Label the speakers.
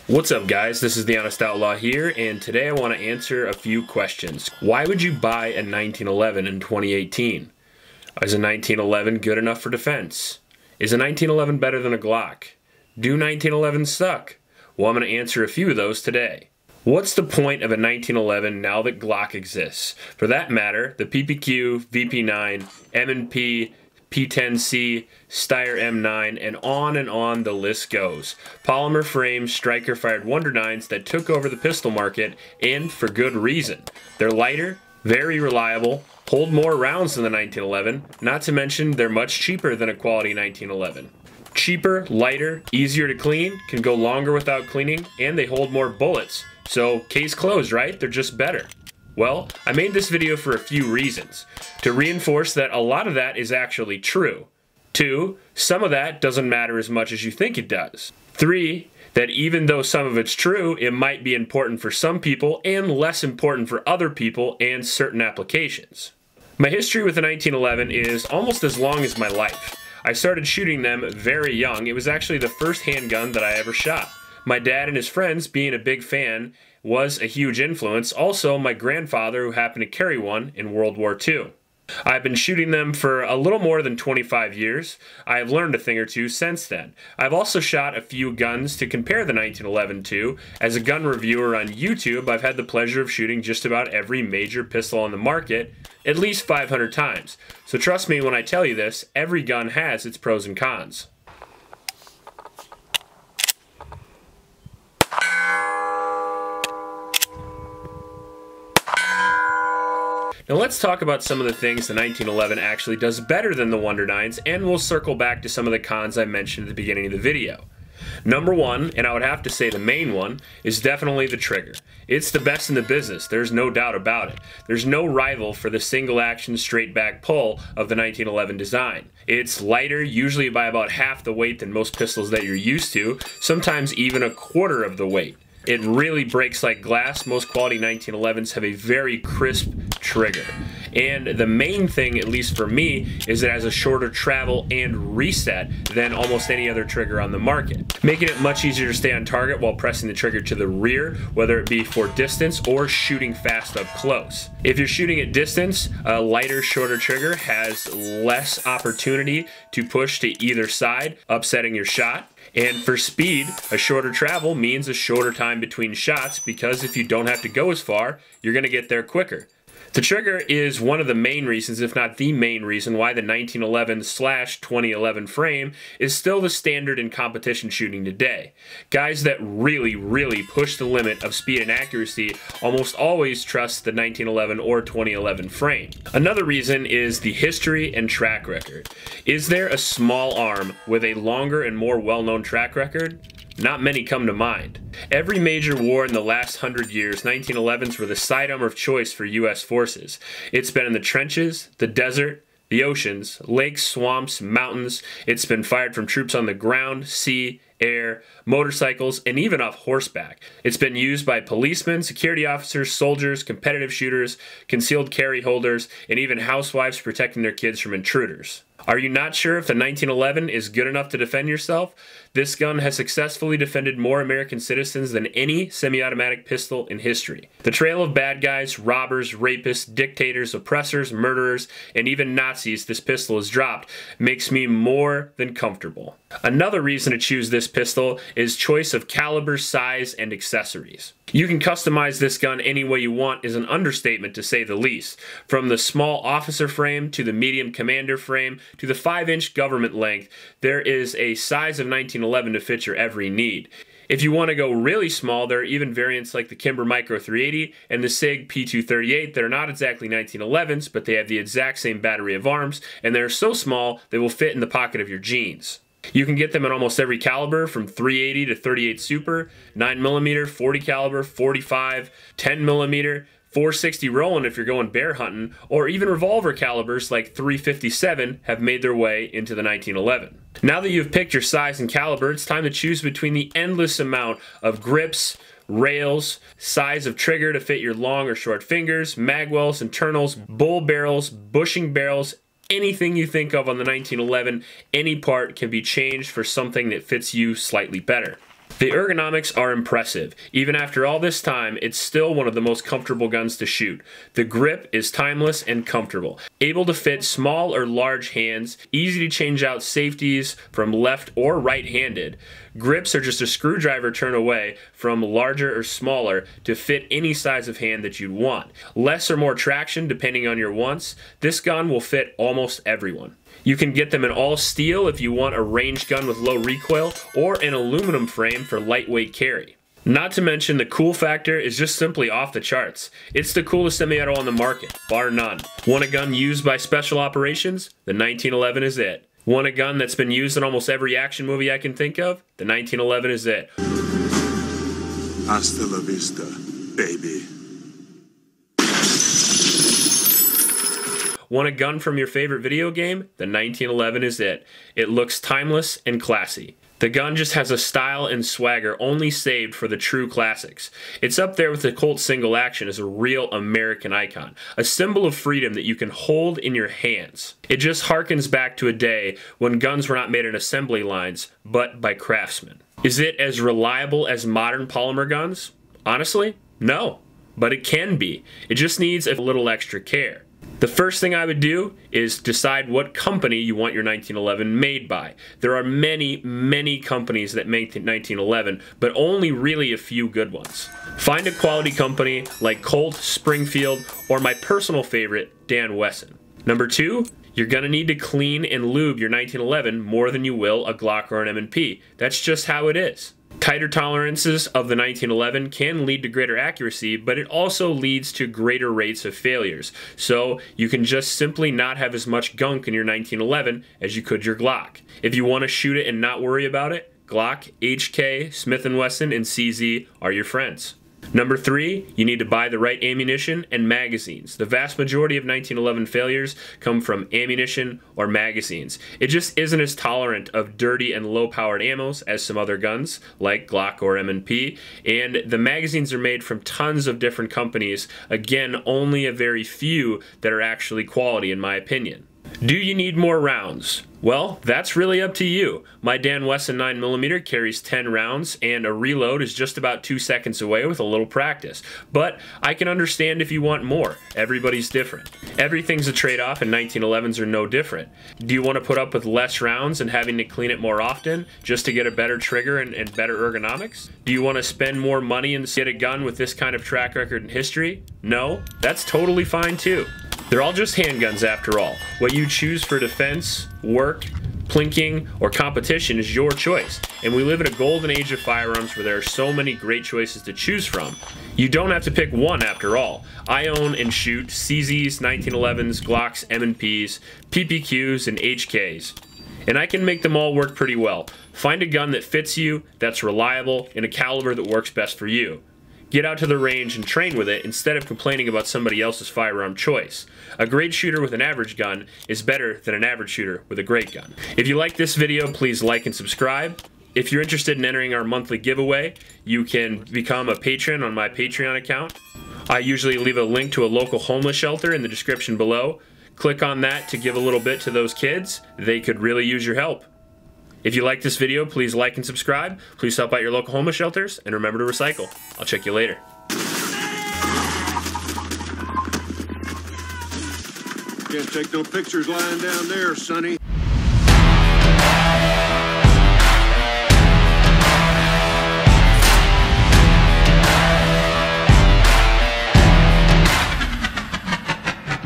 Speaker 1: What's up, guys? This is the Honest Outlaw here, and today I want to answer a few questions. Why would you buy a 1911 in 2018? Is a 1911 good enough for defense? Is a 1911 better than a Glock? Do 1911s suck? Well, I'm going to answer a few of those today. What's the point of a 1911 now that Glock exists? For that matter, the PPQ, VP9, M&P, P10C, Steyr M9, and on the list goes. Polymer frame, striker-fired Wonder 9s that took over the pistol market, and for good reason. They're lighter, very reliable, hold more rounds than the 1911, not to mention they're much cheaper than a quality 1911. Cheaper, lighter, easier to clean, can go longer without cleaning, and they hold more bullets. So, case closed, right? They're just better. Well, I made this video for a few reasons. To reinforce that a lot of that is actually true. 2, some of that doesn't matter as much as you think it does. 3, that even though some of it's true, it might be important for some people and less important for other people and certain applications. My history with the 1911 is almost as long as my life. I started shooting them very young. It was actually the first handgun that I ever shot. My dad and his friends, being a big fan, was a huge influence. Also, my grandfather, who happened to carry one in World War II. I've been shooting them for a little more than 25 years. I have learned a thing or two since then. I've also shot a few guns to compare the 1911 to. As a gun reviewer on YouTube, I've had the pleasure of shooting just about every major pistol on the market, at least 500 times. So trust me when I tell you this, every gun has its pros and cons. Now let's talk about some of the things the 1911 actually does better than the Wonder 9s, and we'll circle back to some of the cons I mentioned at the beginning of the video. Number 1, and I would have to say the main one, is definitely the trigger. It's the best in the business, there's no doubt about it. There's no rival for the single action straight back pull of the 1911 design. It's lighter, usually by about half the weight than most pistols that you're used to, sometimes even a quarter of the weight. It really breaks like glass. Most quality 1911s have a very crisp trigger. And the main thing, at least for me, is it has a shorter travel and reset than almost any other trigger on the market, making it much easier to stay on target while pressing the trigger to the rear, whether it be for distance or shooting fast up close. If you're shooting at distance, a lighter, shorter trigger has less opportunity to push to either side, upsetting your shot. And for speed, a shorter travel means a shorter time between shots, because if you don't have to go as far, you're going to get there quicker. The trigger is one of the main reasons, if not the main reason, why the 1911/2011 frame is still the standard in competition shooting today. Guys that really push the limit of speed and accuracy almost always trust the 1911 or 2011 frame. Another reason is the history and track record. Is there a small arm with a longer and more well-known track record? Not many come to mind. Every major war in the last 100 years, 1911s were the sidearm of choice for U.S. forces. It's been in the trenches, the desert, the oceans, lakes, swamps, mountains. It's been fired from troops on the ground, sea, air, motorcycles, and even off horseback. It's been used by policemen, security officers, soldiers, competitive shooters, concealed carry holders, and even housewives protecting their kids from intruders. Are you not sure if the 1911 is good enough to defend yourself? This gun has successfully defended more American citizens than any semi-automatic pistol in history. The trail of bad guys, robbers, rapists, dictators, oppressors, murderers, and even Nazis this pistol has dropped makes me more than comfortable. Another reason to choose this pistol is choice of caliber, size, and accessories. You can customize this gun any way you want is an understatement to say the least. From the small officer frame to the medium commander frame to the 5-inch government length, there is a size of 1911 to fit your every need. If you want to go really small, there are even variants like the Kimber Micro 380 and the SIG P238 that are not exactly 1911s, but they have the exact same battery of arms, and they're so small they will fit in the pocket of your jeans. You can get them in almost every caliber, from 380 to 38 Super, 9mm, 40 caliber, 45, 10mm, 460 Roland if you're going bear hunting, or even revolver calibers like 357 have made their way into the 1911. Now that you've picked your size and caliber, it's time to choose between the endless amount of grips, rails, size of trigger to fit your long or short fingers, magwells, internals, bull barrels, bushing barrels, anything you think of on the 1911, any part can be changed for something that fits you slightly better. The ergonomics are impressive. Even after all this time, it's still one of the most comfortable guns to shoot. The grip is timeless and comfortable. Able to fit small or large hands, easy to change out safeties from left or right-handed. Grips are just a screwdriver turn away from larger or smaller to fit any size of hand that you'd want. Less or more traction depending on your wants. This gun will fit almost everyone. You can get them in all steel if you want a ranged gun with low recoil, or an aluminum frame for lightweight carry. Not to mention the cool factor is just simply off the charts. It's the coolest semi-auto on the market, bar none. Want a gun used by special operations? The 1911 is it. Want a gun that's been used in almost every action movie I can think of? The 1911 is it.
Speaker 2: Hasta la vista, baby.
Speaker 1: Want a gun from your favorite video game? The 1911 is it. It looks timeless and classy. The gun just has a style and swagger only saved for the true classics. It's up there with the Colt single action as a real American icon, a symbol of freedom that you can hold in your hands. It just harkens back to a day when guns were not made in assembly lines, but by craftsmen. Is it as reliable as modern polymer guns? Honestly, no, but it can be. It just needs a little extra care. The first thing I would do is decide what company you want your 1911 made by. There are many companies that make the 1911, but only really a few good ones. Find a quality company like Colt, Springfield, or my personal favorite, Dan Wesson. Number 2, you're gonna need to clean and lube your 1911 more than you will a Glock or an M&P. That's just how it is. Tighter tolerances of the 1911 can lead to greater accuracy, but it also leads to greater rates of failures. So you can just simply not have as much gunk in your 1911 as you could your Glock. If you want to shoot it and not worry about it, Glock, HK, Smith & Wesson, and CZ are your friends. Number 3, you need to buy the right ammunition and magazines. The vast majority of 1911 failures come from ammunition or magazines. It just isn't as tolerant of dirty and low-powered ammos as some other guns, like Glock or M&P, and the magazines are made from tons of different companies. Again, only a very few that are actually quality in my opinion. Do you need more rounds? Well, that's really up to you. My Dan Wesson 9mm carries 10 rounds, and a reload is just about 2 seconds away with a little practice. But I can understand if you want more. Everybody's different. Everything's a trade-off, and 1911s are no different. Do you want to put up with less rounds and having to clean it more often just to get a better trigger and better ergonomics? Do you want to spend more money and get a gun with this kind of track record and history? No? That's totally fine too. They're all just handguns after all. What you choose for defense, work, plinking, or competition is your choice. And we live in a golden age of firearms where there are so many great choices to choose from. You don't have to pick one after all. I own and shoot CZs, 1911s, Glocks, M&Ps, PPQs, and HKs. And I can make them all work pretty well. Find a gun that fits you, that's reliable, and a caliber that works best for you. Get out to the range and train with it instead of complaining about somebody else's firearm choice. A great shooter with an average gun is better than an average shooter with a great gun. If you like this video, please like and subscribe. If you're interested in entering our monthly giveaway, you can become a patron on my Patreon account. I usually leave a link to a local homeless shelter in the description below. Click on that to give a little bit to those kids. They could really use your help. If you like this video, please like and subscribe. Please help out your local homeless shelters, and remember to recycle. I'll check you later.
Speaker 2: Can't take no pictures lying down there, sonny.